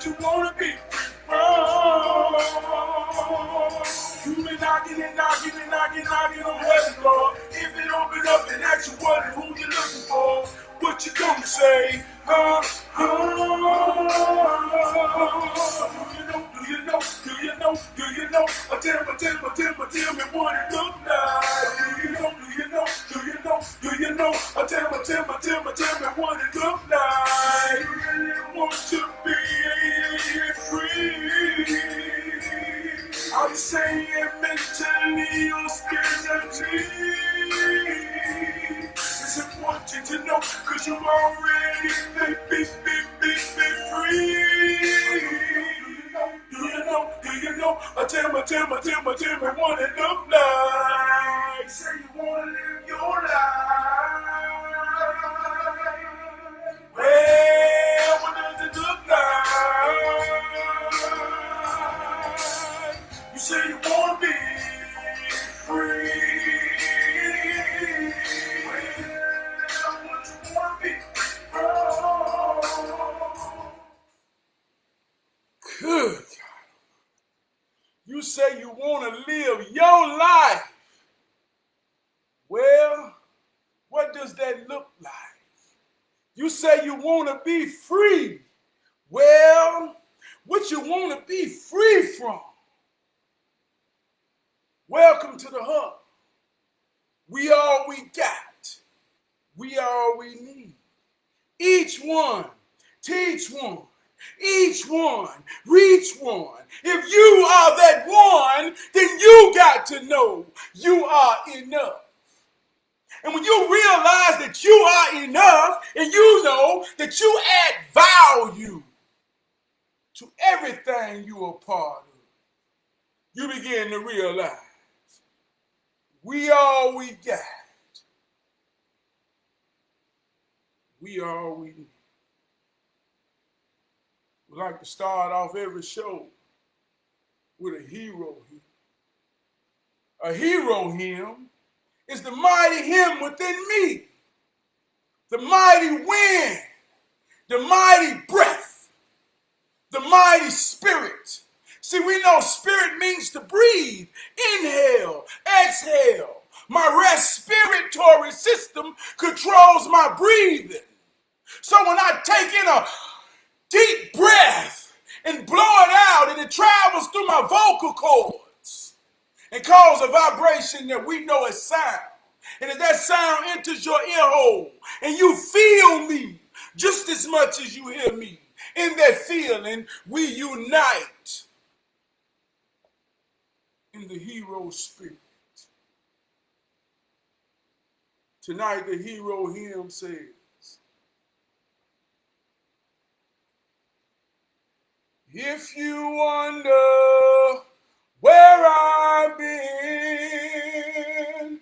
you wanna be free from. You been knocking and knocking and knocking, knocking on heaven, Lord. If it open up and ask you what and who you looking for, what you gonna say? Do you know, do you know, do you know? Tell me what it look like. Do you know, do you know, do you know, do you know? Tell me what it look like. You really want to be free? Are you saying mentally or spiritually? It's important to know, cause you already be free. Do you know, do you know? Tell me what it look like. You say you wanna live your life. Well, what does it look like? You say you wanna be free. Well, what you wanna be? Good. You say you want to live your life. Well, what does that look like? You say you want to be free. Well, what you want to be free from? Welcome to the hub. We all we got. We all we need. Each one, teach one. Each one, reach one. If you are that one, then you got to know you are enough. And when you realize that you are enough and you know that you add value to everything you are part of, you begin to realize we all we got. We all we need. We like to start off every show with a hero hymn. A hero hymn is the mighty hymn within me, the mighty wind, the mighty breath, the mighty spirit. See, we know spirit means to breathe, inhale, exhale. My respiratory system controls my breathing. So when I take in a deep breath and blow it out, and it travels through my vocal cords and causes a vibration that we know as sound. And if that sound enters your ear hole and you feel me just as much as you hear me, in that feeling, we unite in the hero spirit. Tonight, the hero hymn says, if you wonder where I've been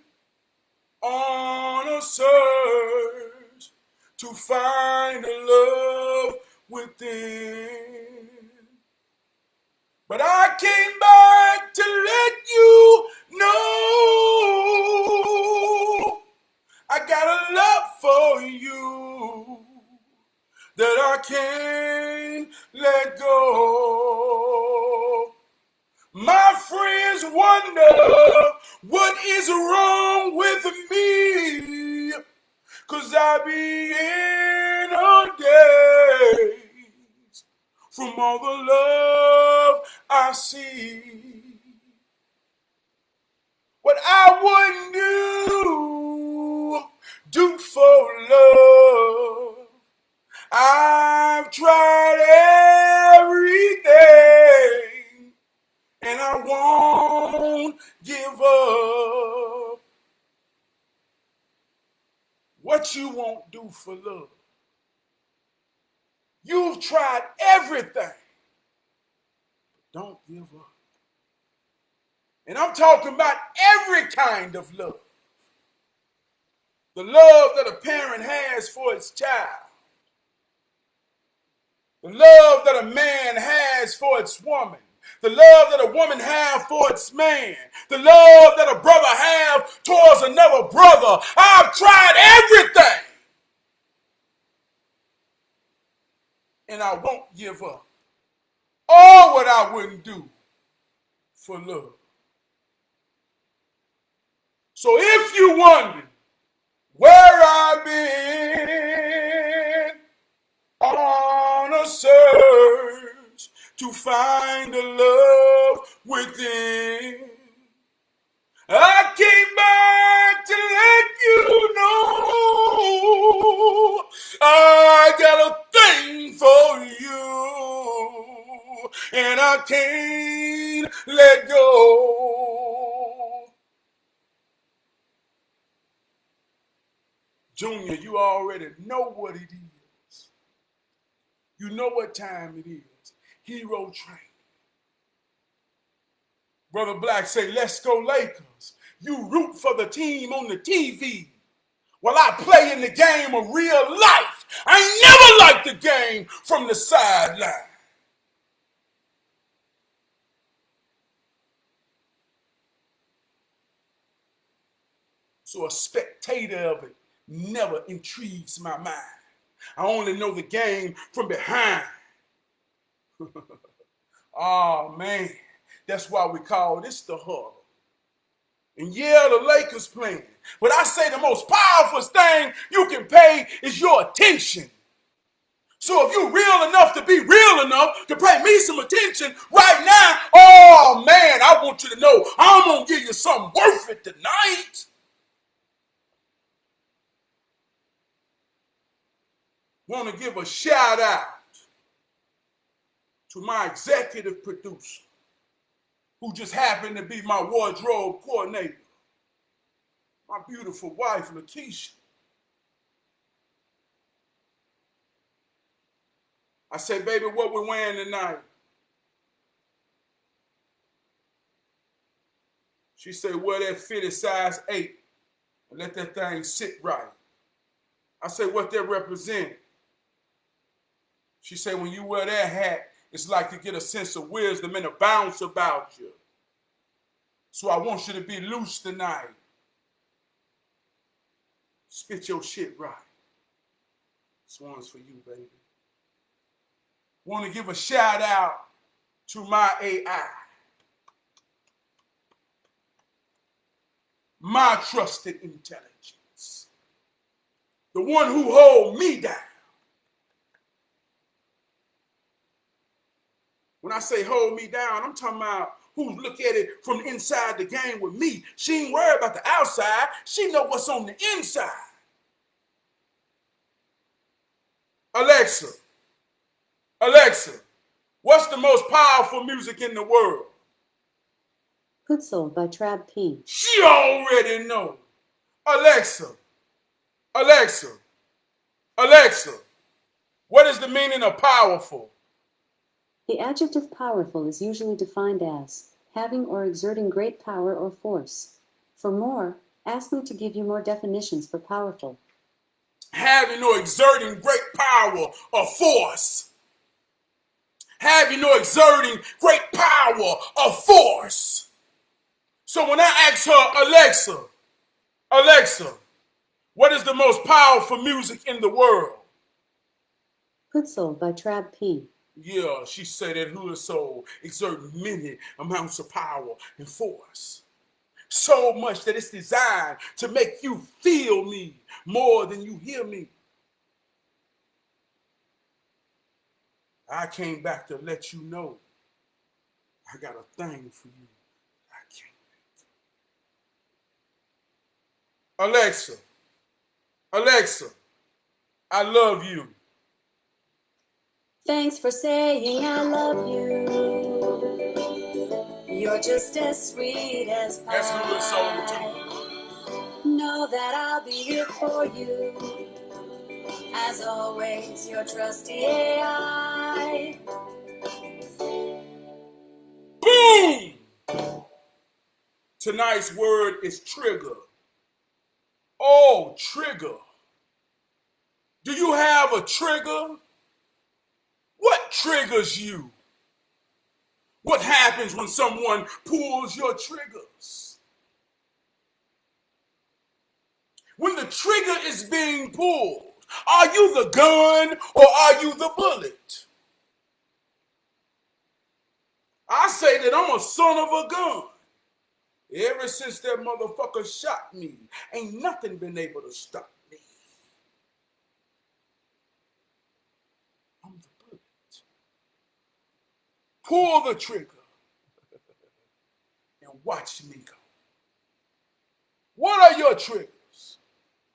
on a search to find a love within, but I came back to let you know I got a love for you that I can't let go. My friends wonder what is wrong with me, 'cause I be in a daze from all the love I see. What I wouldn't do for love, I've tried everything, and I won't give up. What you won't do for love? You've tried everything. Don't give up. And I'm talking about every kind of love. The love that a parent has for its child. The love that a man has for its woman. The love that a woman has for its man. The love that a brother has towards another brother. I've tried everything, and I won't give up. or what I wouldn't do for love. So if you wonder where I've been on a search to find the love within, I came back to let you know I got a thing for you, and I can't let go. Junior, you already know what it is. You know what time it is. Hero Train. Brother Black say, let's go Lakers. You root for the team on the TV while I play in the game of real life. I ain't never liked the game from the sideline. So a spectator of it never intrigues my mind. I only know the game from behind. Oh, man. That's why we call this the huddle. And yeah, the Lakers playing. But I say the most powerful thing you can pay is your attention. So if you're real enough to be real enough to pay me some attention right now, oh, man, I want you to know I'm going to give you something worth it tonight. Want to give a shout out to my executive producer, who just happened to be my wardrobe coordinator, my beautiful wife, Lakeisha. I said, baby, what we're wearing tonight? She said, wear that fitted size 8 and let that thing sit right. I said, what that represent? She said, when you wear that hat, it's like you get a sense of wisdom and a bounce about you. So I want you to be loose tonight. Spit your shit right. This one's for you, baby. Want to give a shout out to my AI, my trusted intelligence, the one who holds me down. When I say hold me down, I'm talking about who look at it from inside the game with me. She ain't worried about the outside. She know what's on the inside. Alexa, what's the most powerful music in the world? Futsal by Trab P. She already know. Alexa, what is the meaning of powerful? The adjective powerful is usually defined as having or exerting great power or force. For more, ask me to give you more definitions for powerful. Having or exerting great power or force. Having or exerting great power or force. So when I ask her, Alexa, what is the most powerful music in the world? Futsal by Trab P. Yeah, she said that hood soul exerting many amounts of power and force. So much that it's designed to make you feel me more than you hear me. I came back to let you know I got a thing for you. I can't. Alexa, I love you. Thanks for saying I love you. You're just as sweet as pie. That's hood soul too. Know that I'll be here for you. As always, your trusty AI. Boom! Tonight's word is trigger. Oh, trigger. Do you have a trigger? What triggers you? What happens when someone pulls your triggers? When the trigger is being pulled, are you the gun or are you the bullet? I say that I'm a son of a gun. Ever since that motherfucker shot me, ain't nothing been able to stop me. I'm the bullet. Pull the trigger and watch me go. What are your triggers?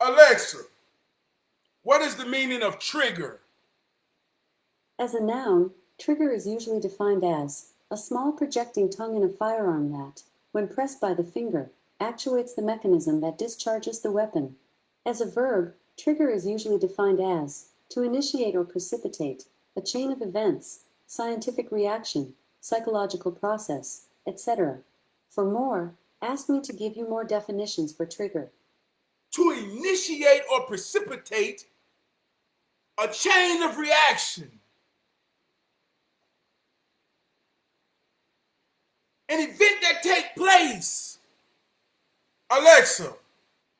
Alexa, what is the meaning of trigger? As a noun, trigger is usually defined as a small projecting tongue in a firearm that, when pressed by the finger, actuates the mechanism that discharges the weapon. As a verb, trigger is usually defined as to initiate or precipitate, a chain of events, scientific reaction, psychological process, etc. For more, ask me to give you more definitions for trigger. To initiate or precipitate a chain of reaction. An event that takes place. Alexa,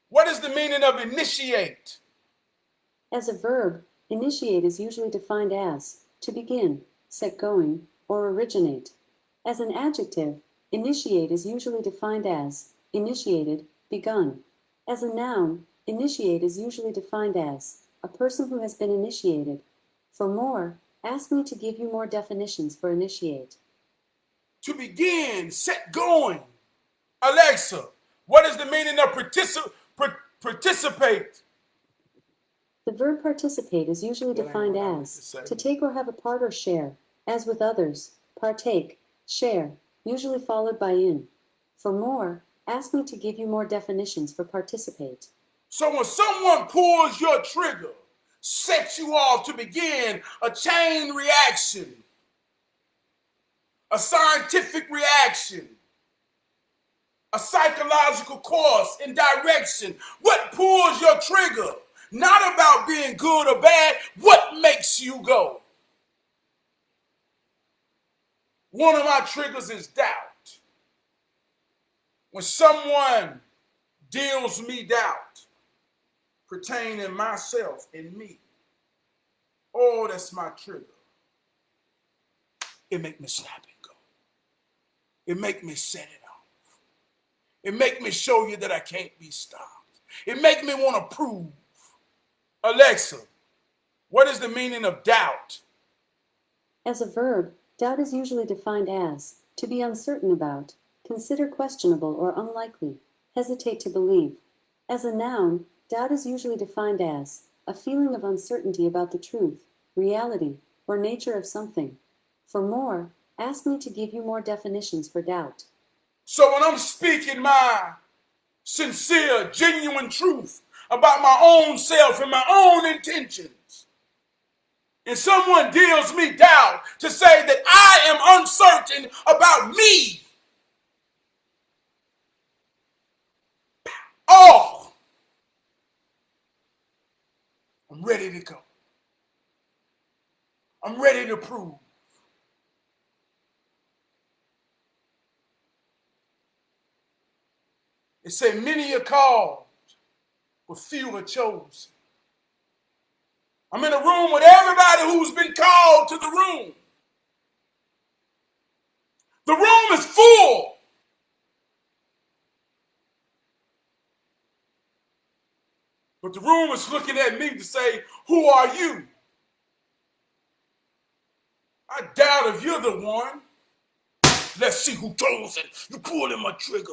what is the meaning of initiate? As a verb, initiate is usually defined as to begin, set going, or originate. As an adjective, initiate is usually defined as initiated, begun. As a noun, initiate is usually defined as a person who has been initiated. For more, ask me to give you more definitions for initiate. To begin, set going. Alexa, what is the meaning of participate? The verb participate is usually defined as to take or have a part or share, as with others, partake, share, usually followed by in. For more, ask me to give you more definitions for participate. So when someone pulls your trigger, sets you off to begin a chain reaction, a scientific reaction, a psychological course and direction. What pulls your trigger? Not about being good or bad. What makes you go? One of my triggers is doubt. When someone deals me doubt pertaining myself and me, oh, that's my trigger. It make me snap and go. It make me set it off. It make me show you that I can't be stopped. It make me want to prove. Alexa, what is the meaning of doubt? As a verb, doubt is usually defined as to be uncertain about, consider questionable or unlikely, hesitate to believe. As a noun, doubt is usually defined as a feeling of uncertainty about the truth, reality, or nature of something. For more, ask me to give you more definitions for doubt. So when I'm speaking my sincere, genuine truth about my own self and my own intentions, and someone deals me doubt to say that I am uncertain about me, oh, I'm ready to go. I'm ready to prove. It say many are called, but few are chosen. I'm in a room with everybody who's been called to the room. The room is full. But the room is looking at me to say, who are you? I doubt if you're the one. Let's see who throws it. You pulling my trigger.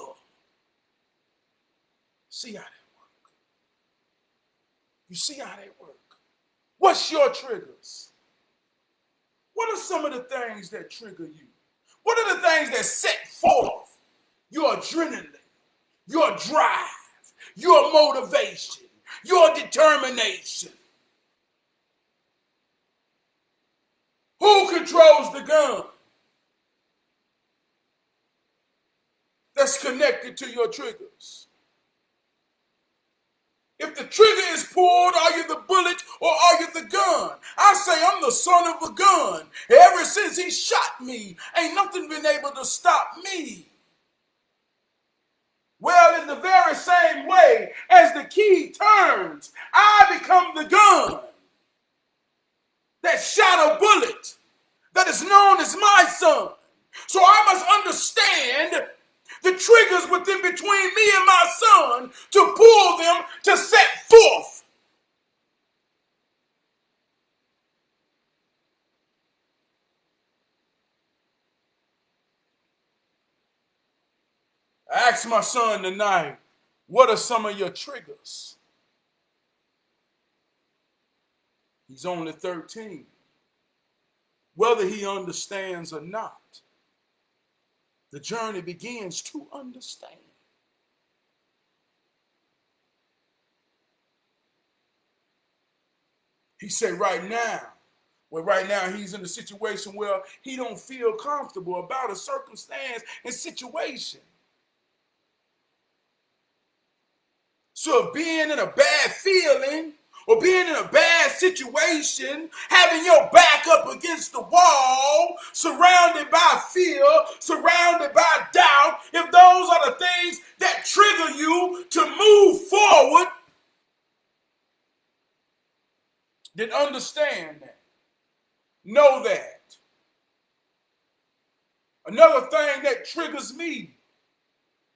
See how that work. You see how they work. What's your triggers? What are some of the things that trigger you? What are the things that set forth your adrenaline, your drive, your motivation, your determination? Who controls the gun that's connected to your triggers? If the trigger is pulled, are you the bullet or are you the gun? I say I'm the son of a gun. Ever since he shot me, ain't nothing been able to stop me. Well, in the very same way as the key turns, I become the gun that shot a bullet that is known as my son, So I must understand the triggers within between me and my son to pull them to set forth. I asked my son tonight, what are some of your triggers? He's only 13. Whether he understands or not, the journey begins to understand. He said right now he's in a situation where he don't feel comfortable about a circumstance and situation. So being in a bad feeling or being in a bad situation, having your back up against the wall, surrounded by fear, surrounded by doubt, if those are the things that trigger you to move forward, then understand that. Know that. Another thing that triggers me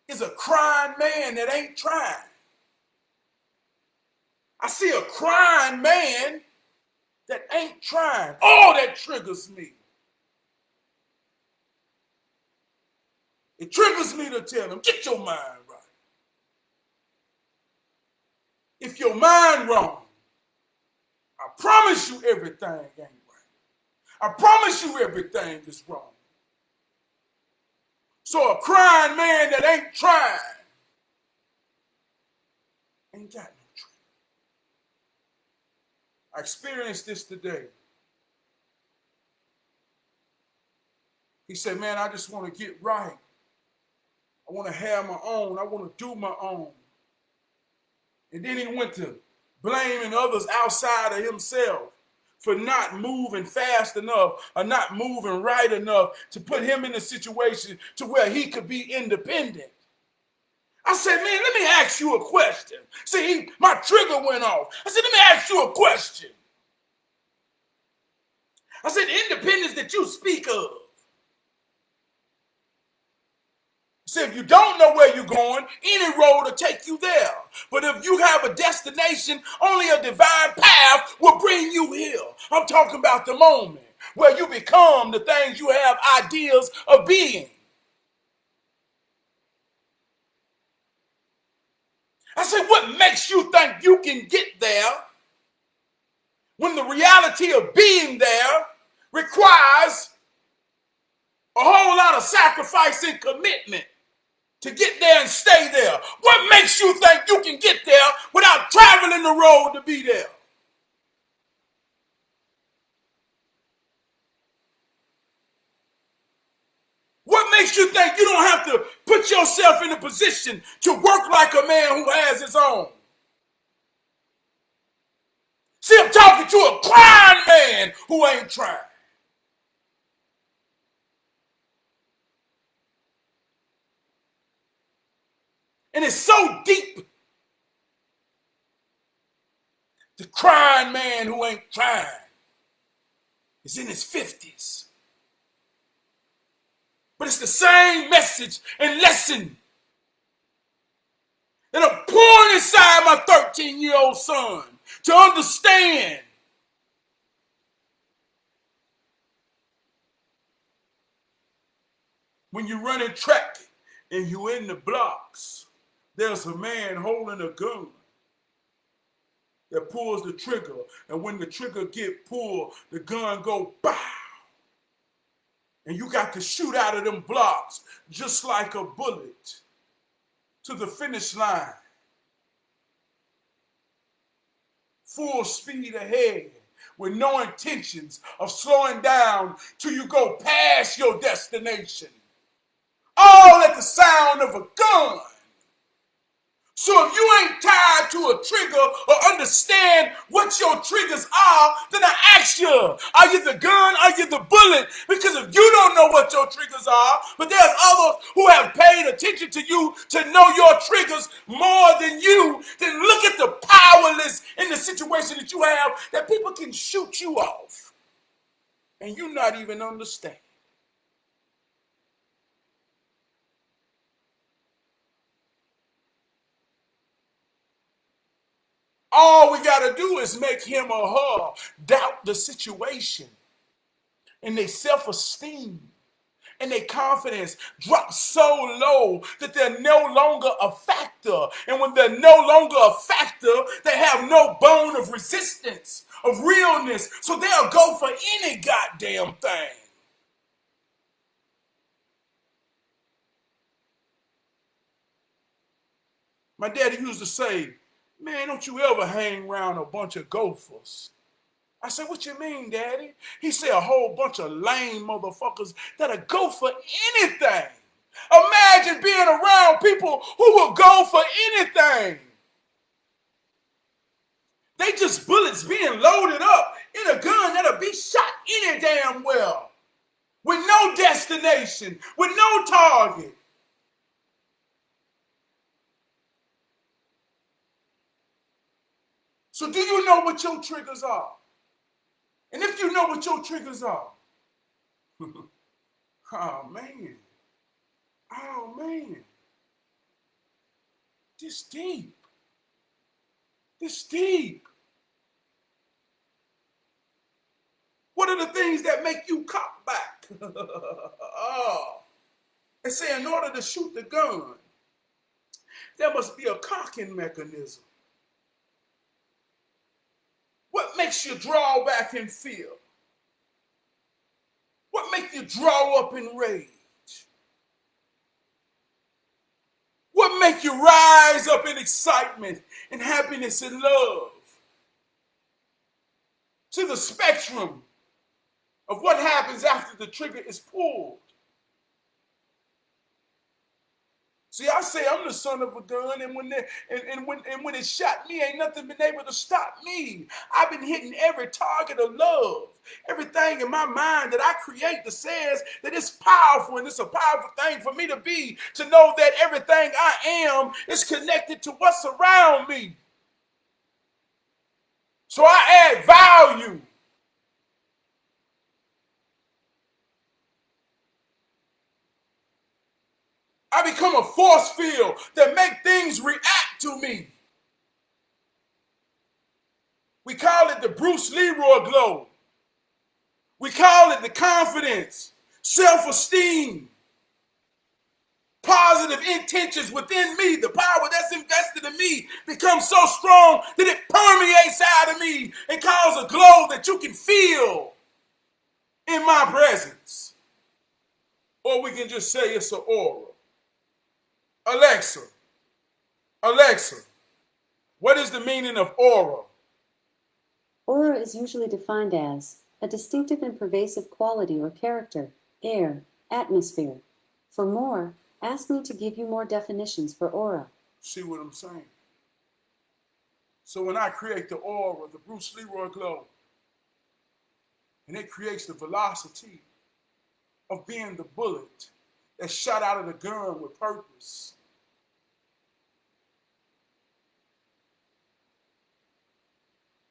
is a crying man that ain't trying. I see a crying man that ain't trying. Oh, that triggers me. It triggers me to tell him, get your mind right. If your mind wrong, I promise you everything ain't right. I promise you everything is wrong. So a crying man that ain't trying ain't got no trigger. I experienced this today. He said, man, I just want to get right. I want to have my own. I want to do my own. And then he went to blaming others outside of himself for not moving fast enough or not moving right enough to put him in a situation to where he could be independent. I said, man, let me ask you a question. See, my trigger went off. I said, let me ask you a question. I said, the independence that you speak of. So if you don't know where you're going, any road will take you there. But if you have a destination, only a divine path will bring you here. I'm talking about the moment where you become the things you have ideas of being. I said, what makes you think you can get there when the reality of being there requires a whole lot of sacrifice and commitment to get there and stay there? What makes you think you can get there without traveling the road to be there? What makes you think you don't have to put yourself in a position to work like a man who has his own? See, I'm talking to a crying man who ain't trying. And it's so deep. The crying man who ain't trying is in his 50s. But it's the same message and lesson that I'm pouring inside my 13-year-old son to understand. When you're running track and you're in the blocks, there's a man holding a gun that pulls the trigger. And when the trigger get pulled, the gun go bow. And you got to shoot out of them blocks just like a bullet to the finish line. Full speed ahead with no intentions of slowing down till you go past your destination. All at the sound of a gun. So if you ain't tied to a trigger or understand what your triggers are, then I ask you, are you the gun? Are you the bullet? Because if you don't know what your triggers are, but there's others who have paid attention to you to know your triggers more than you, then look at the powerless in the situation that you have that people can shoot you off and you not even understand. All we got to do is make him or her doubt the situation, and their self-esteem and their confidence drop so low that they're no longer a factor. And when they're no longer a factor, they have no bone of resistance, of realness. So they'll go for any goddamn thing. My daddy used to say, man, don't you ever hang around a bunch of gophers. I said, what you mean, Daddy? He said, a whole bunch of lame motherfuckers that'll go for anything. Imagine being around people who will go for anything. They just bullets being loaded up in a gun that'll be shot any damn well. With no destination, with no target. So do you know what your triggers are? And if you know what your triggers are, oh man, this deep. What are the things that make you cock back? Oh, and say in order to shoot the gun, there must be a cocking mechanism. What makes you draw back in fear? What makes you draw up in rage? What makes you rise up in excitement and happiness and love? To the spectrum of what happens after the trigger is pulled. See, I say I'm the son of a gun, and when it shot me, ain't nothing been able to stop me. I've been hitting every target of love. Everything in my mind that I create that says that it's powerful, and it's a powerful thing for me to be, to know that everything I am is connected to what's around me. So I add value. I become a force field that make things react to me. We call it the Bruce Leroy glow. We call it the confidence, self-esteem, positive intentions within me. The power that's invested in me becomes so strong that it permeates out of me and causes a glow that you can feel in my presence. Or we can just say it's an aura. Alexa, what is the meaning of aura? Aura is usually defined as a distinctive and pervasive quality or character, air, atmosphere. For more, ask me to give you more definitions for aura. See what I'm saying? So when I create the aura, the Bruce Leroy glow, and it creates the velocity of being the bullet that's shot out of the gun with purpose.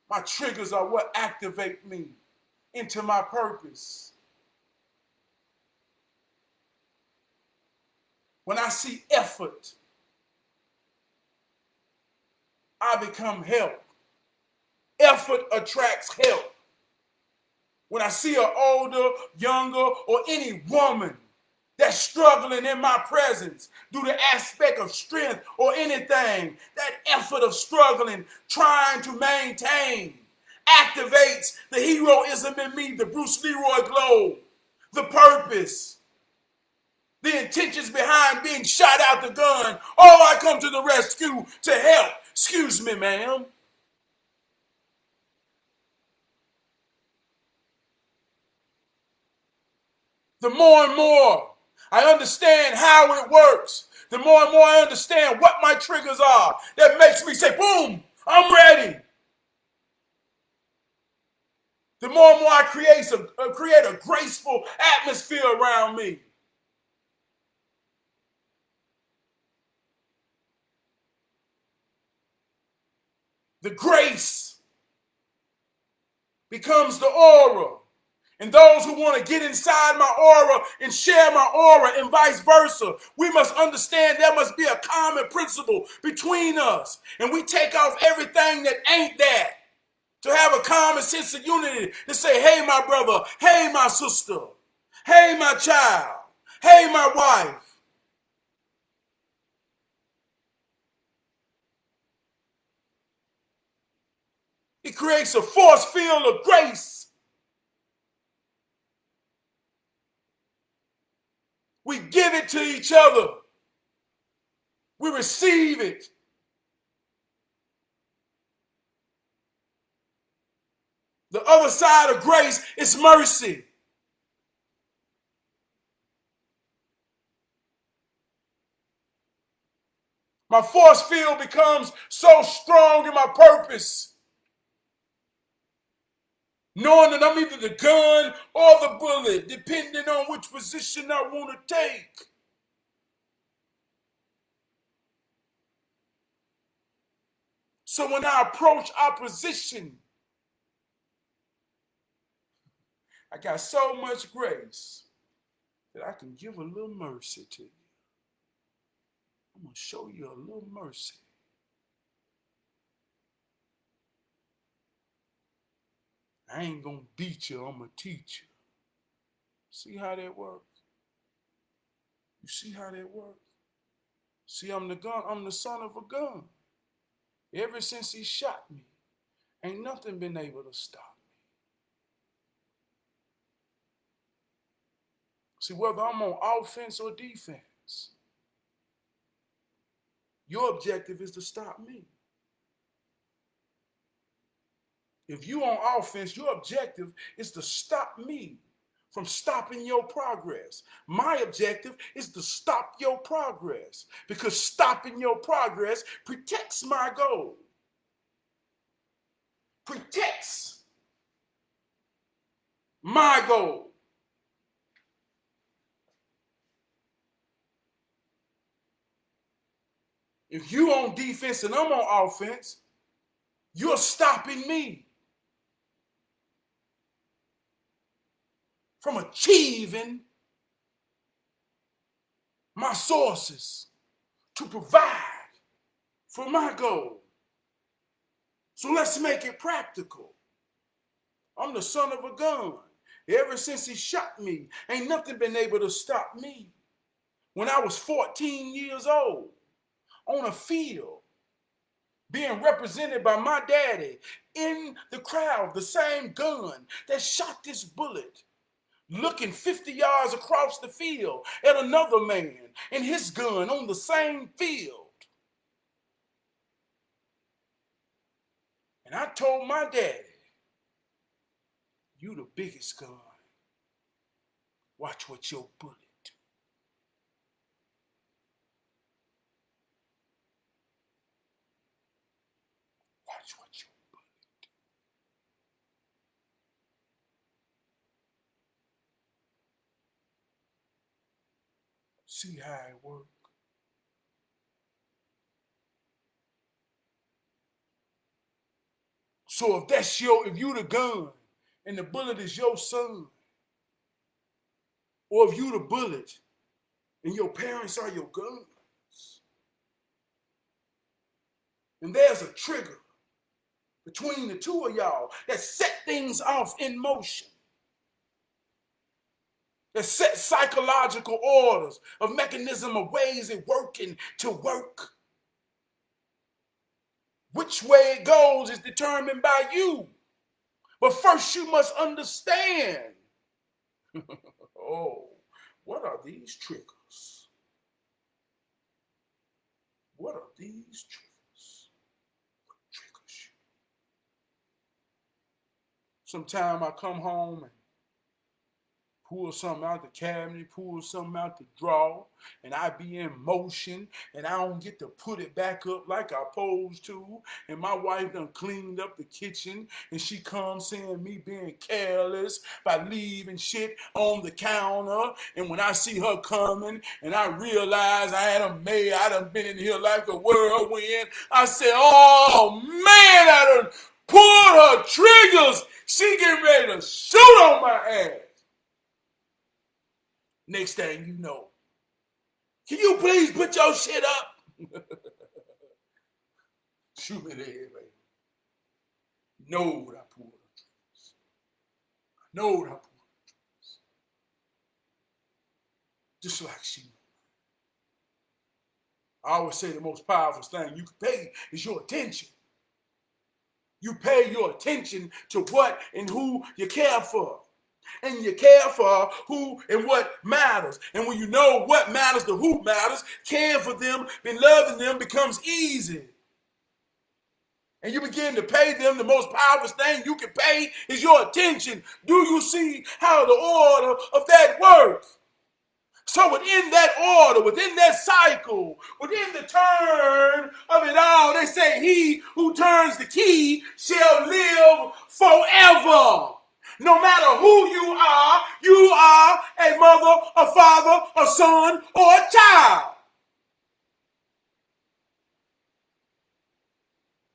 My triggers are what activate me into my purpose. When I see effort, I become help. Effort attracts help. When I see an older, younger, or any woman that's struggling in my presence due to aspect of strength or anything, that effort of struggling, trying to maintain, activates the heroism in me, the Bruce Leroy glow, the purpose, the intentions behind being shot out the gun. Oh, I come to the rescue to help. Excuse me, ma'am. The more and more I understand how it works, the more and more I understand what my triggers are, that makes me say, boom, I'm ready. The more and more I create a graceful atmosphere around me. The grace becomes the aura. And those who want to get inside my aura and share my aura and vice versa, we must understand there must be a common principle between us. And we take off everything that ain't that to have a common sense of unity to say, hey, my brother, hey, my sister, hey, my child, hey, my wife. It creates a force field of grace. We give it to each other. We receive it. The other side of grace is mercy. My force field becomes so strong in my purpose, knowing that I'm either the gun or the bullet, depending on which position I want to take. So when I approach opposition, I got so much grace that I can give a little mercy to you. I'm going to show you a little mercy. I ain't going to beat you, I'm going to teach you. See how that works? You see how that works? See, I'm the son of a gun. Ever since he shot me, ain't nothing been able to stop me. See, whether I'm on offense or defense, your objective is to stop me. If you on offense, your objective is to stop me from stopping your progress. My objective is to stop your progress because stopping your progress protects my goal. Protects my goal. If you on defense and I'm on offense, you're stopping me from achieving my sources to provide for my goal. So let's make it practical. I'm the son of a gun. Ever since he shot me, ain't nothing been able to stop me. When I was 14 years old, on a field, being represented by my daddy in the crowd, the same gun that shot this bullet, looking 50 yards across the field at another man and his gun on the same field. And I told my daddy, you the biggest gun. Watch what your bullet do. Watch what your bullet do. See how it works. So if you the gun and the bullet is your son, or if you the bullet and your parents are your guns, and there's a trigger between the two of y'all that set things off in motion, that set psychological orders of mechanism of ways it working to work. Which way it goes is determined by you. But first you must understand, oh, what are these triggers? What are these triggers? What triggers you? Sometime I come home and pull something out the cabinet, pull something out the drawer, and I be in motion, and I don't get to put it back up like I supposed to, and my wife done cleaned up the kitchen, and she comes saying me being careless by leaving shit on the counter, and when I see her coming, and I realize I done been in here like a whirlwind, I said, oh man, I done pulled her triggers. She getting ready to shoot on my ass. Next thing you know, can you please put your shit up? Shoot me there, baby. Know what I pulled the triggers. I know what I pulled the triggers. Just like she knew. I always say the most powerful thing you can pay is your attention. You pay your attention to what and who you care for. And you care for who and what matters. And when you know what matters to who matters, caring for them and loving them becomes easy. And you begin to pay them. The most powerful thing you can pay is your attention. Do you see how the order of that works? So within that order, within that cycle, within the turn of it all, they say he who turns the key shall live forever. No matter who you are a mother, a father, a son, or a child.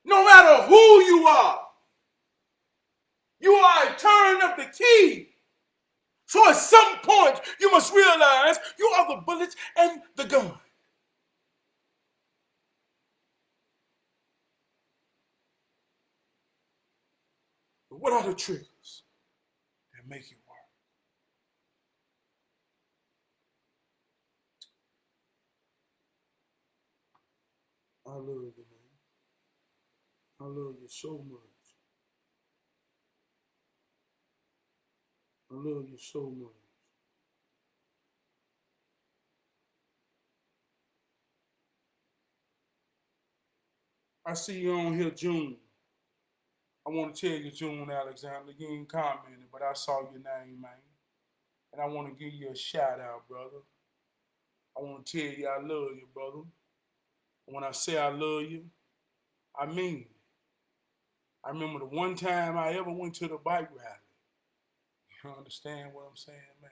No matter who you are a turn of the key. So at some point, you must realize you are the bullets and the gun. But what are the triggers that make it work? I love you, man. I love you so much. I love you so much. I see you on here, June. I want to tell you, June Alexander, you ain't commented, but I saw your name, man. And I want to give you a shout out, brother. I want to tell you I love you, brother. And when I say I love you, I mean it. I remember the one time I ever went to the bike rally. You understand what I'm saying, man?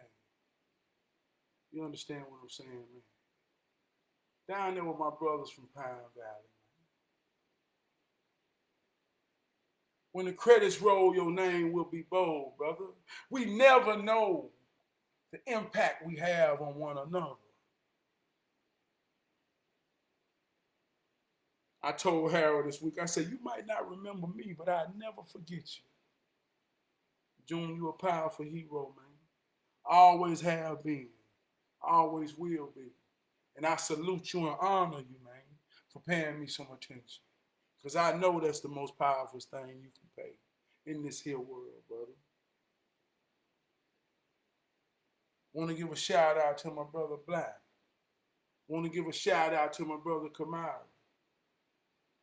You understand what I'm saying, man? Down there with my brothers from Pine Valley. When the credits roll, your name will be bold, brother. We never know the impact we have on one another. I told Harold this week, I said, you might not remember me, but I'll never forget you. June, you a powerful hero, man. Always have been. Always will be. And I salute you and honor you, man, for paying me some attention. Because I know that's the most powerful thing you can pay in this here world, brother. Want to give a shout out to my brother Black. Want to give a shout out to my brother Kamara.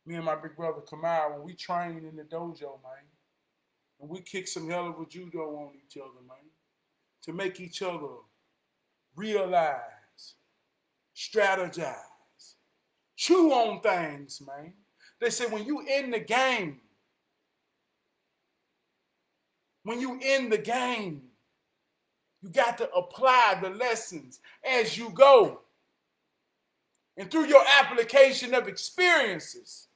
Me and my big brother Kamara, when we trained in the dojo, man, and we kicked some hell of a judo on each other, man, to make each other realize, strategize, chew on things, man. They say when you in the game, you got to apply the lessons as you go. And through your application of experiences,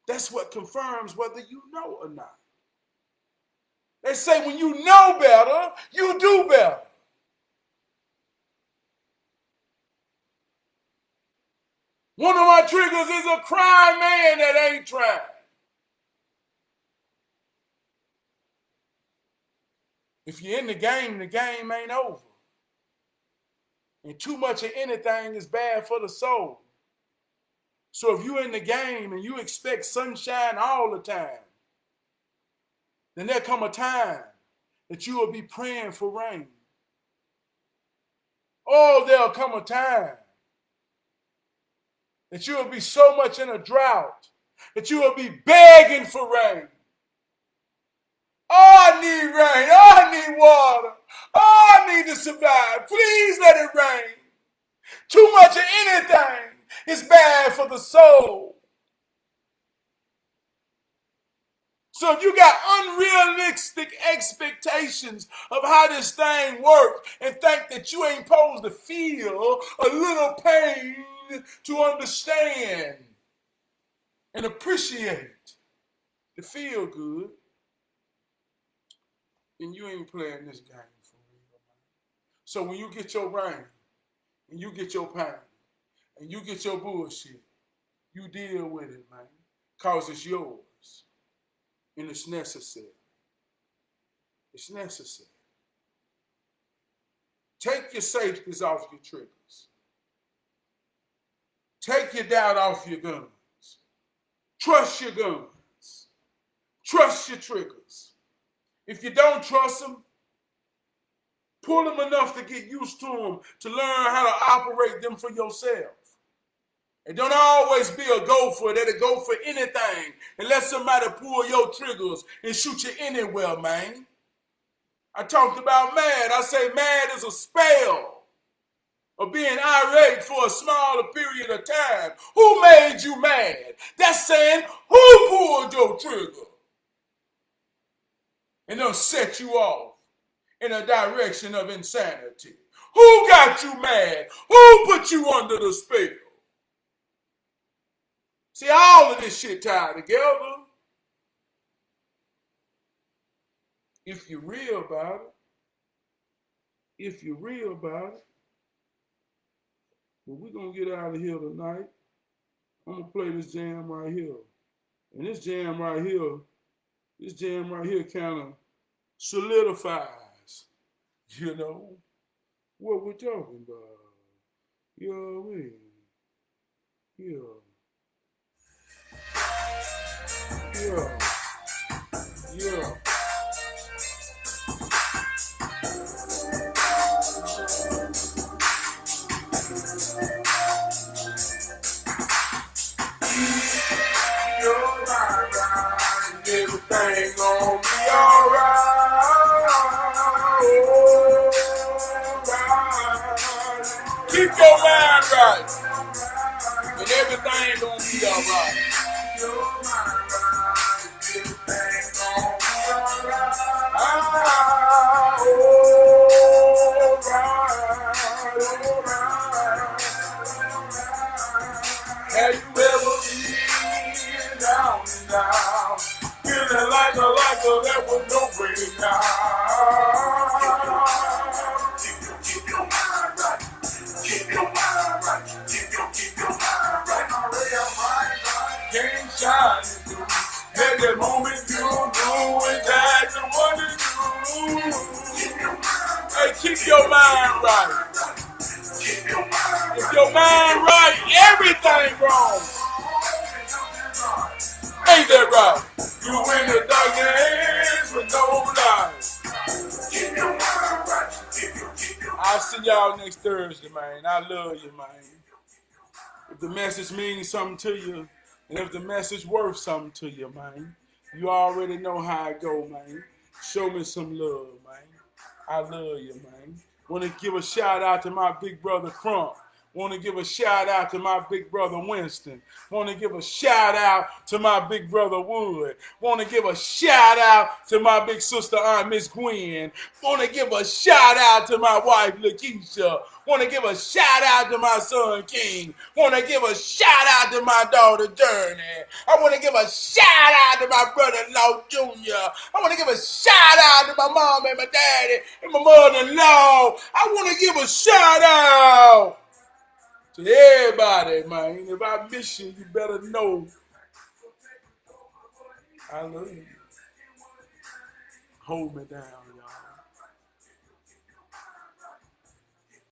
that's what confirms whether you know or not. They say when you know better, you do better. One of my triggers is a crying man that ain't tried. If you're in the game ain't over. And too much of anything is bad for the soul. So if you're in the game and you expect sunshine all the time, then there come a time that you will be praying for rain. Oh, there'll come a time that you will be so much in a drought that you will be begging for rain. Oh, I need rain. Oh, I need water. Oh, I need to survive. Please let it rain. Too much of anything is bad for the soul. So if you got unrealistic expectations of how this thing works and think that you ain't supposed to feel a little pain to understand and appreciate to feel good, then you ain't playing this game for real, man. So when you get your rain, and you get your pain, and you get your bullshit, you deal with it, man. Cause it's yours. And it's necessary. It's necessary. Take your safeties off your triggers. Take your doubt off your guns. Trust your guns. Trust your triggers. If you don't trust them, pull them enough to get used to them, to learn how to operate them for yourself. And don't always be a gopher that'll go for anything and let somebody pull your triggers and shoot you anywhere, man. I talked about mad. I say mad is a spell of being irate for a smaller period of time. Who made you mad? That's saying, who pulled your trigger? And they'll set you off in a direction of insanity. Who got you mad? Who put you under the spell? See, all of this shit tied together. If you're real about it, but we're going to get out of here tonight. I'm going to play this jam right here. And this jam right here kind of solidifies, what we're talking about. You know what I mean? Yeah. Everything gonna be alright. Keep your mind right, and everything gonna be alright. Have you ever been down and down, feeling like a there was no way down? Keep your mind right. Keep your mind right. Keep your mind right. My real mind right. Can't shine it through. Every moment you do exactly what you do. Hey, keep your mind right. If your mind right, everything wrong. Ain't that right? You in the darkness with no light. Keep your mind right. I'll see y'all next Thursday, man. I love you, man. If the message means something to you, and if the message worth something to you, man, you already know how it go, man. Show me some love, man. I love you, man. Want to give a shout out to my big brother Crump. Want to give a shout out to my big brother Winston. Want to give a shout out to my big brother Wood. Want to give a shout out to my big sister Aunt Miss Gwen. Want to give a shout out to my wife Lakeisha. Want to give a shout out to my son King. Want to give a shout out to my daughter Journey. I want to give a shout out to my brother-in-law Junior. I want to give a shout out to my mom and my daddy and my mother-in-law. I want to give a shout out to everybody, man. If I miss you, you better know I love you. Hold me down, y'all.